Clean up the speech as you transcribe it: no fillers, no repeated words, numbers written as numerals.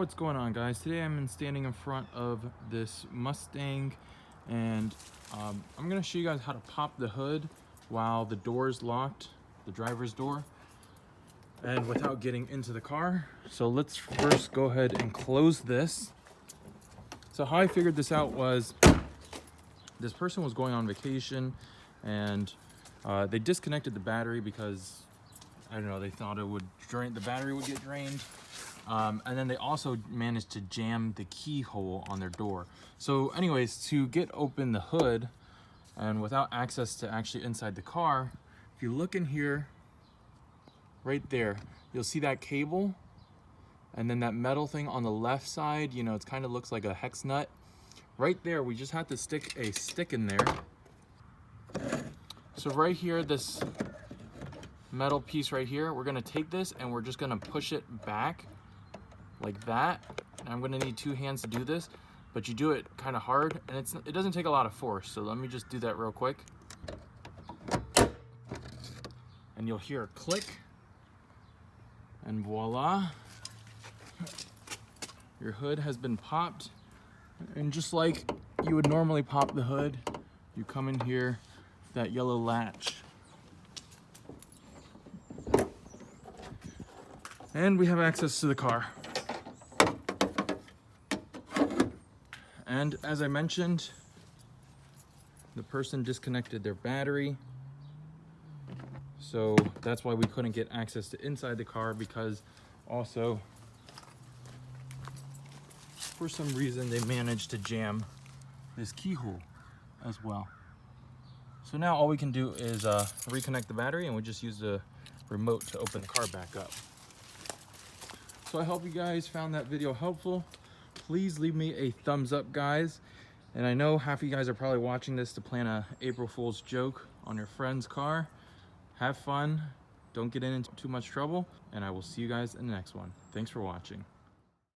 What's going on, guys? Today I'm standing in front of this Mustang, and I'm gonna show you guys how to pop the hood while the door is locked, the driver's door, and without getting into the car. So let's first go ahead and close this. So how I figured this out was this person was going on vacation, and they disconnected the battery because I don't know, they thought it would drain, the battery would get drained. And then they also managed to jam the keyhole on their door. So anyways, to get open the hood and without access to actually inside the car, if you look in here, right there, you'll see that cable and then that metal thing on the left side, you know, it kind of looks like a hex nut. Right there, we just have to stick a stick in there. So right here, this metal piece right here, we're gonna take this and we're just gonna push it back like that. And I'm gonna need two hands to do this, but you do it kind of hard, and it doesn't take a lot of force. So let me just do that real quick. And you'll hear a click, and voila, your hood has been popped. And just like you would normally pop the hood, you come in here, that yellow latch, and we have access to the car. And as I mentioned, the person disconnected their battery, so that's why we couldn't get access to inside the car, because also for some reason they managed to jam this keyhole as well. So now all we can do is reconnect the battery, and we just use the remote to open the car back up. So I hope you guys found that video helpful. Please leave me a thumbs up, guys. And I know half of you guys are probably watching this to plan a April Fool's joke on your friend's car. Have fun, don't get into too much trouble, and I will see you guys in the next one. Thanks for watching.